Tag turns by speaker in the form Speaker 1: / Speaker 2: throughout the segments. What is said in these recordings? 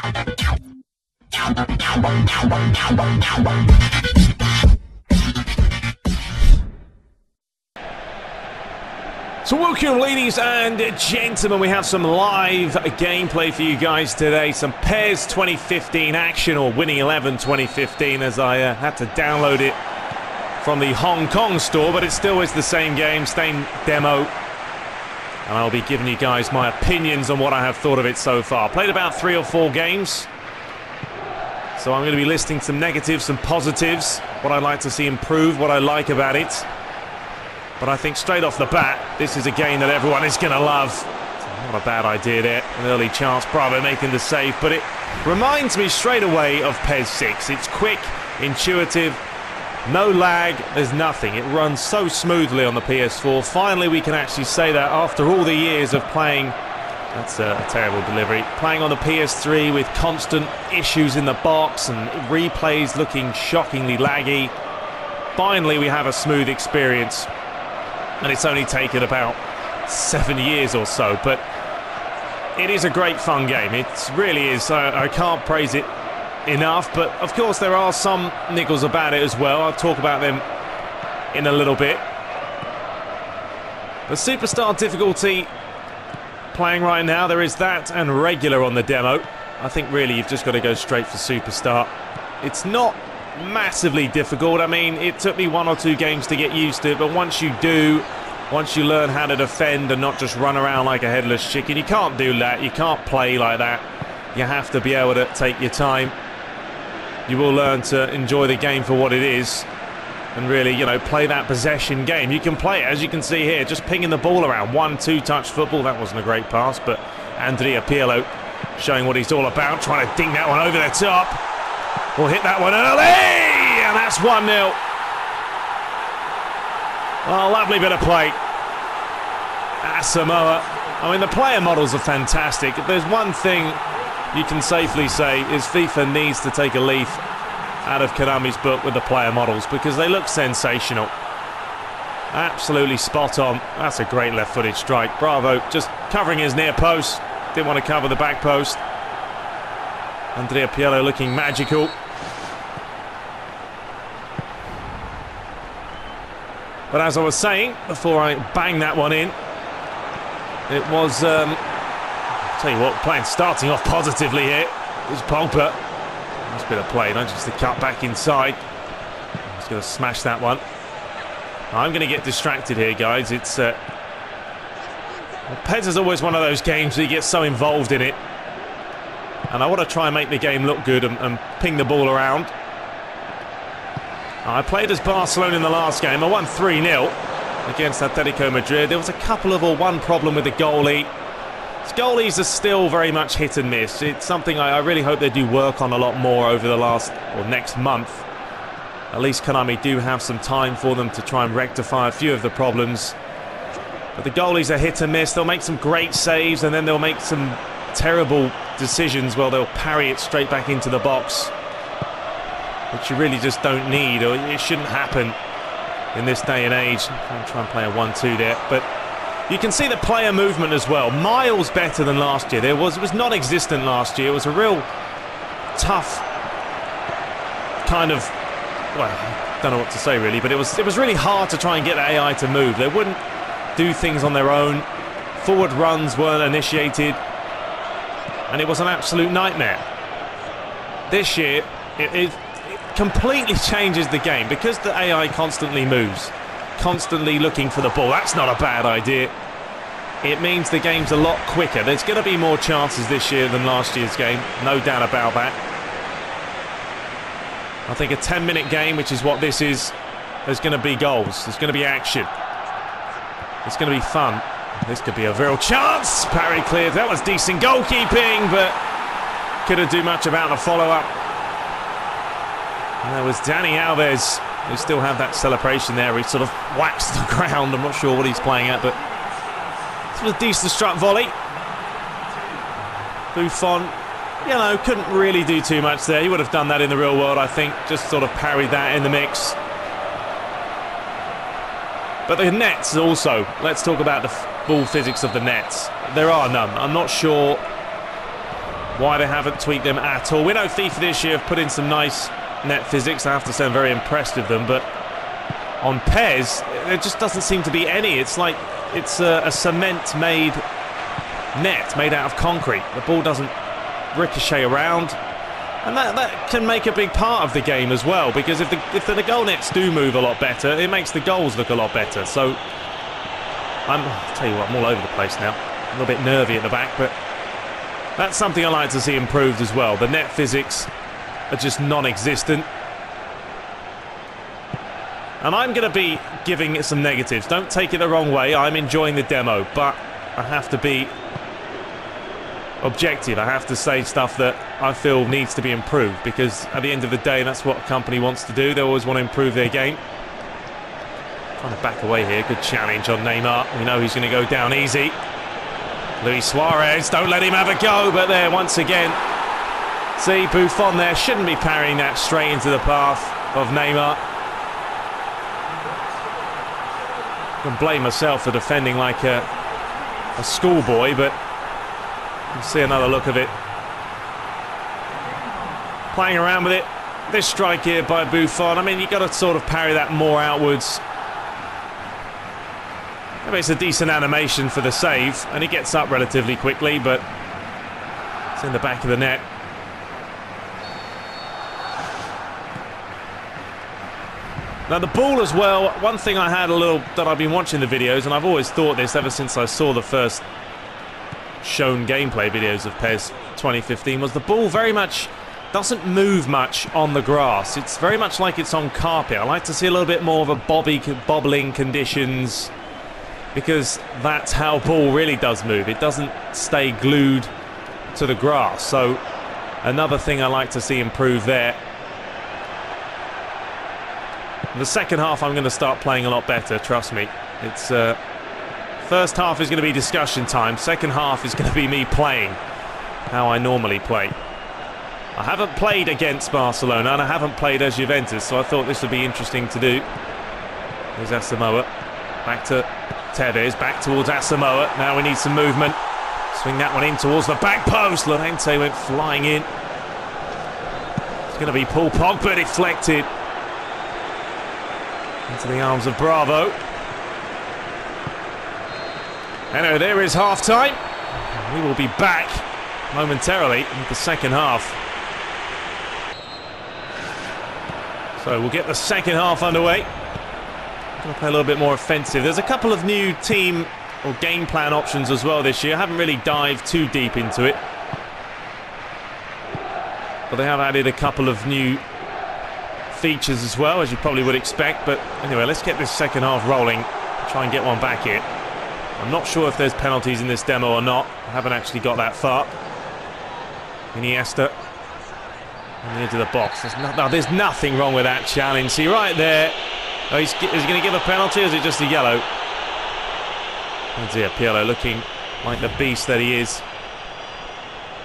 Speaker 1: So welcome, ladies and gentlemen, we have some live gameplay for you guys today. Some PES 2015 action, or Winning 11 2015, as I had to download it from the Hong Kong store, but it still is the same game, same demo. And I'll be giving you guys my opinions on what I have thought of it so far. Played about 3 or 4 games. So I'm going to be listing some negatives, some positives, what I'd like to see improved, what I like about it. But I think straight off the bat, this is a game that everyone is going to love. Not a bad idea there. An early chance, Bravo making the save. But it reminds me straight away of PES 6. It's quick, intuitive, no lag, there's nothing. It runs so smoothly on the PS4. Finally, we can actually say that after all the years of playing... That's a terrible delivery. Playing on the PS3 with constant issues in the box and replays looking shockingly laggy. Finally, we have a smooth experience. And it's only taken about 7 years or so, but it is a great fun game. It really is. I can't praise it enough, but of course there are some niggles about it as well. I'll talk about them in a little bit. The Superstar difficulty playing right now, there is that and regular on the demo. I think really you've just got to go straight for Superstar. It's not massively difficult. I mean, it took me 1 or 2 games to get used to it, but once you do, once you learn how to defend and not just run around like a headless chicken, you can't do that. You can't play like that. You have to be able to take your time. You will learn to enjoy the game for what it is and really, you know, play that possession game. You can play it, as you can see here, just pinging the ball around. 1-2 touch football. That wasn't a great pass, but Andrea Pirlo showing what he's all about, trying to ding that one over the top. We'll hit that one early, and that's 1-0. Oh, lovely bit of play. Samoa. I mean, the player models are fantastic. If there's one thing you can safely say is FIFA needs to take a leaf out of Konami's book with the player models, because they look sensational. Absolutely spot on. That's a great left-footed strike. Bravo, just covering his near post. Didn't want to cover the back post. Andrea Pirlo looking magical. But as I was saying, before I bang that one in, it was, I'll tell you what, starting off positively here, is Pogba. Nice bit of play, not just the cut back inside. He's going to smash that one. I'm going to get distracted here, guys. It's, well, PES is always one of those games where you get so involved in it. And I want to try and make the game look good and ping the ball around. I played as Barcelona in the last game. I won 3-0 against Atletico Madrid. There was a couple of, or one problem with the goalie. His goalies are still very much hit and miss. It's something I really hope they do work on a lot more over the last, or next month. At least Konami do have some time for them to try and rectify a few of the problems. But the goalies are hit and miss. They'll make some great saves, and then they'll make some terrible decisions. Well, they'll parry it straight back into the box, which you really just don't need, or it shouldn't happen in this day and age. I'm trying to play a 1-2 there, but you can see the player movement as well. Miles better than last year. It was non-existent last year. It was a real tough kind of, well, I don't know what to say really, but it was really hard to try and get the AI to move. They wouldn't do things on their own. Forward runs weren't initiated, and it was an absolute nightmare. This year, it completely changes the game because the AI constantly moves, constantly looking for the ball. That's not a bad idea. It means the game's a lot quicker. There's going to be more chances this year than last year's game, no doubt about that. I think a 10-minute game, which is what this is, there's going to be goals, there's going to be action, it's going to be fun. This could be a real chance. Parry cleared. That was decent goalkeeping, but couldn't do much about the follow-up. And there was Dani Alves, who still had that celebration there. He sort of whacks the ground. I'm not sure what he's playing at, but it was a decent struck volley. Buffon, you know, couldn't really do too much there. He would have done that in the real world, I think. Just sort of parried that in the mix. But the nets also, let's talk about the ball physics of the nets. There are none. I'm not sure why they haven't tweaked them at all. We know FIFA this year have put in some nice net physics. I have to say I'm very impressed with them, but on PES, there just doesn't seem to be any. It's like it's a cement-made net made out of concrete. The ball doesn't ricochet around, and that can make a big part of the game as well, because if the goal nets do move a lot better, it makes the goals look a lot better. So I'll tell you what, I'm all over the place now. A little bit nervy at the back, but that's something I like to see improved as well. The net physics are just non-existent. And I'm going to be giving it some negatives. Don't take it the wrong way. I'm enjoying the demo, but I have to be objective. I have to say stuff that I feel needs to be improved, because at the end of the day, that's what a company wants to do. They always want to improve their game. Trying to back away here. Good challenge on Neymar. We know he's going to go down easy. Luis Suarez, don't let him have a go, but there, once again. See, Buffon there shouldn't be parrying that straight into the path of Neymar. I can blame myself for defending like a schoolboy, but you see another look of it. Playing around with it. This strike here by Buffon, I mean, you've got to sort of parry that more outwards. I mean, it's a decent animation for the save, and he gets up relatively quickly, but it's in the back of the net. Now the ball as well, one thing I had that I've been watching the videos, and I've always thought this ever since I saw the first shown gameplay videos of PES 2015, was the ball very much doesn't move much on the grass. It's very much like it's on carpet. I like to see a little bit more of a bobbling conditions, because that's how ball really does move. It doesn't stay glued to the grass. So another thing I like to see improve there. The second half I'm going to start playing a lot better, trust me. It's first half is going to be discussion time. Second half is going to be me playing how I normally play. I haven't played against Barcelona and I haven't played as Juventus, so I thought this would be interesting to do. There's Asamoah. Back to Tevez, back towards Asamoah. Now we need some movement. Swing that one in towards the back post. Llorente went flying in. It's going to be Paul Pogba deflected into the arms of Bravo. Anyway, there is half-time. We will be back momentarily with the second half. So we'll get the second half underway. Going to play a little bit more offensive. There's a couple of new team or game plan options as well this year. I haven't really dived too deep into it, but they have added a couple of new features as well, as you probably would expect. But anyway, let's get this second half rolling. Try and get one back here. I'm not sure if there's penalties in this demo or not. I haven't actually got that far. Iniesta on the edge of the box. There's nothing wrong with that challenge. See right there. Oh, is he going to give a penalty, or is it just a yellow? Oh dear, Pirlo looking like the beast that he is.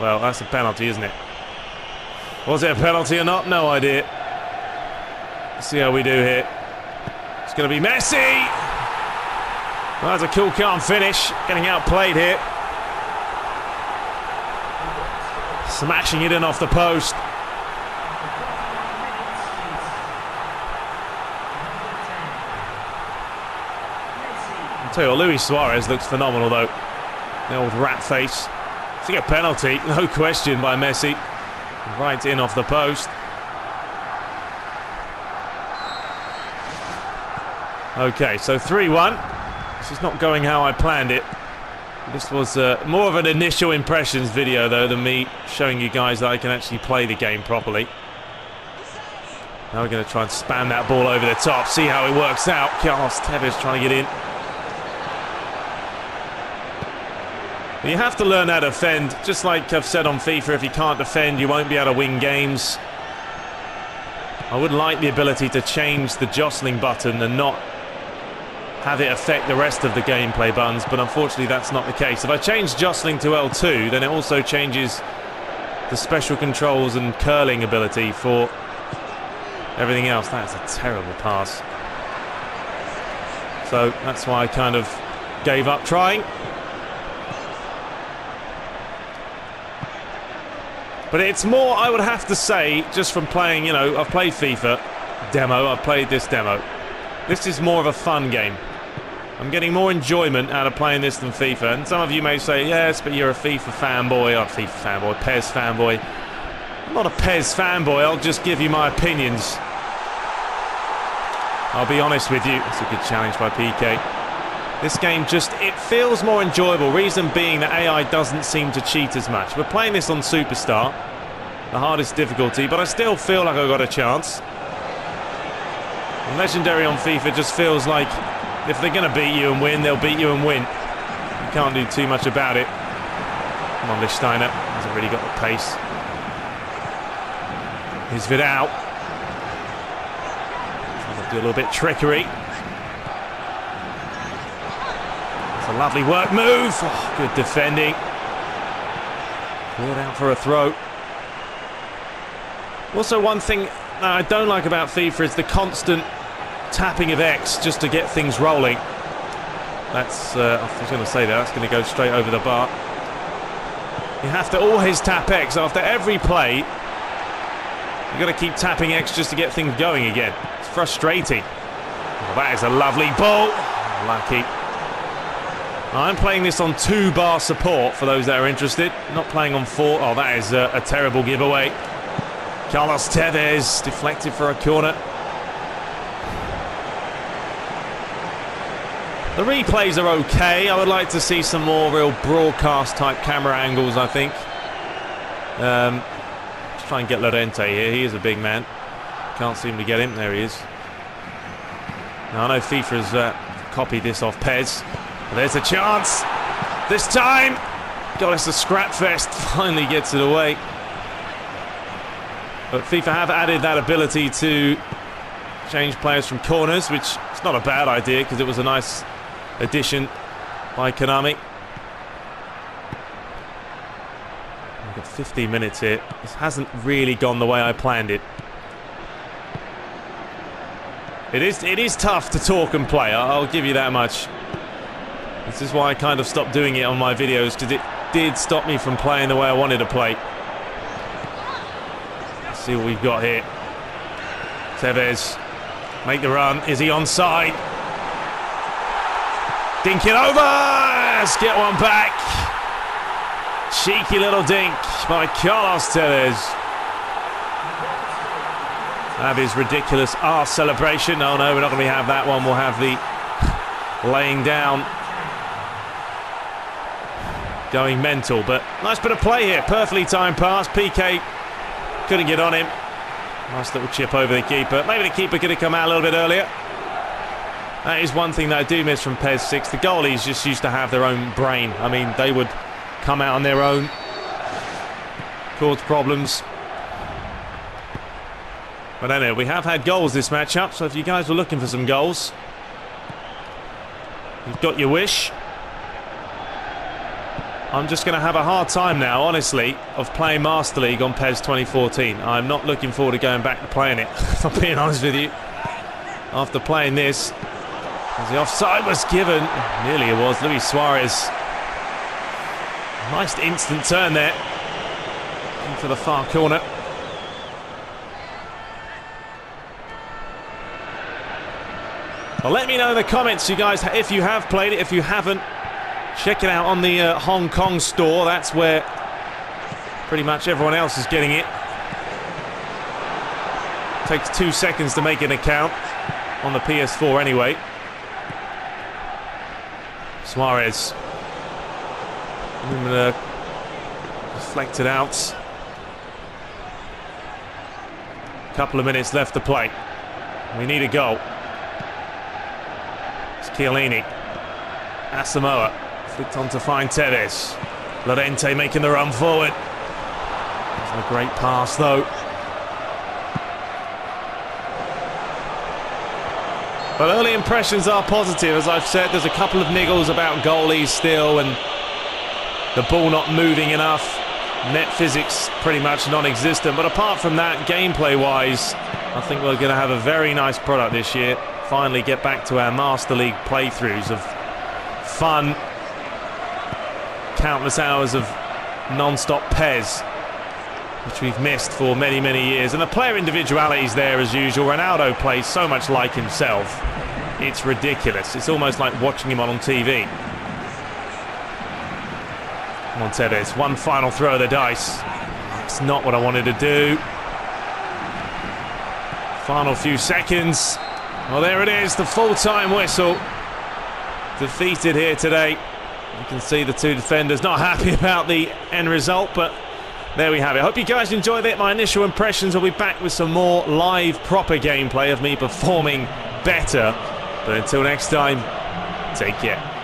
Speaker 1: Well, that's a penalty, isn't it? Was it a penalty or not? No idea. Let's see how we do here. It's going to be Messi! Well, that's a cool, calm finish. Getting outplayed here. Smashing it in off the post. I'll tell you what, Luis Suarez looks phenomenal though. The old rat face. It's a penalty, no question, by Messi. Right in off the post. Okay, so 3-1. This is not going how I planned it. This was more of an initial impressions video though than me showing you guys that I can actually play the game properly. Now we're going to try and spam that ball over the top, see how it works out. Carlos Tevez trying to get in. You have to learn how to defend. Just like I've said on FIFA, if you can't defend, you won't be able to win games. I would like the ability to change the jostling button and not have it affect the rest of the gameplay buttons, but unfortunately that's not the case. If I change jostling to L2, then it also changes the special controls and curling ability for everything else. That's a terrible pass. So that's why I kind of gave up trying. But it's more, I would have to say, just from playing, you know, I've played FIFA demo, I've played this demo. This is more of a fun game. I'm getting more enjoyment out of playing this than FIFA. And some of you may say, yes, but you're a FIFA fanboy. Not FIFA fanboy, PES fanboy. I'm not a PES fanboy, I'll just give you my opinions. I'll be honest with you. It's a good challenge by PK. This game just, it feels more enjoyable. Reason being that AI doesn't seem to cheat as much. We're playing this on Superstar, the hardest difficulty, but I still feel like I've got a chance. And Legendary on FIFA just feels like if they're going to beat you and win, they'll beat you and win. You can't do too much about it. Come on, Lichtsteiner. Hasn't really got the pace. Here's Vidal. Trying to do a little bit of trickery. It's a lovely work move. Oh, good defending. Cleared out for a throw. Also, one thing that I don't like about FIFA is the constant tapping of X just to get things rolling. That's, I was going to say that, that's going to go straight over the bar. You have to always tap X after every play. You've got to keep tapping X just to get things going again. It's frustrating. Oh, that is a lovely ball. Lucky. I'm playing this on 2-bar support for those that are interested. Not playing on 4. Oh, that is a terrible giveaway. Carlos Tevez deflected for a corner. The replays are okay. I would like to see some more real broadcast type camera angles, I think. Let's try and get Llorente here. He is a big man. Can't seem to get him. There he is. Now, I know FIFA has copied this off PES. But there's a chance. This time. God, it's a scrap fest. Finally gets it away. But FIFA have added that ability to change players from corners, which is not a bad idea because it was a nice addition by Konami. We've got 15 minutes here. This hasn't really gone the way I planned it. It is tough to talk and play, I'll give you that much. This is why I kind of stopped doing it on my videos, because it did stop me from playing the way I wanted to play. Let's see what we've got here. Tevez, make the run. Is he onside? Dink it over! Let's get one back. Cheeky little dink by Carlos Tevez. Have his ridiculous arse celebration. Oh no, we're not going to have that one. We'll have the laying down. Going mental, but nice bit of play here. Perfectly timed pass. PK couldn't get on him. Nice little chip over the keeper. Maybe the keeper could have come out a little bit earlier. That is one thing that I do miss from PES 6. The goalies just used to have their own brain. I mean, they would come out on their own, cause problems. But anyway, we have had goals this matchup, so if you guys were looking for some goals, you've got your wish. I'm just going to have a hard time now, honestly, of playing Master League on PES 2014. I'm not looking forward to going back to playing it, if I'm being honest with you. After playing this, as the offside was given, nearly it was, Luis Suarez. Nice instant turn there. Into the far corner. Well, let me know in the comments, you guys, if you have played it, if you haven't. Check it out on the Hong Kong store. That's where pretty much everyone else is getting it. Takes 2 seconds to make an account on the PS4 anyway. Suarez. Deflected out. Couple of minutes left to play. We need a goal. It's Chiellini. Asamoah. Flicked on to find Tevez. Llorente making the run forward. That's a great pass though. But early impressions are positive. As I've said, there's a couple of niggles about goalies still and the ball not moving enough. Net physics pretty much non-existent. But apart from that, gameplay-wise, I think we're going to have a very nice product this year. Finally get back to our Master League playthroughs of fun. Countless hours of non-stop PES. which we've missed for many, many years. And the player individuality is there as usual. Ronaldo plays so much like himself. It's ridiculous. It's almost like watching him on TV. Montedes, one final throw of the dice. It's not what I wanted to do. Final few seconds. Well, there it is, the full-time whistle. Defeated here today. You can see the two defenders not happy about the end result, but there we have it. I hope you guys enjoyed it. My initial impressions. Will be back with some more live, proper gameplay of me performing better. But until next time, take care.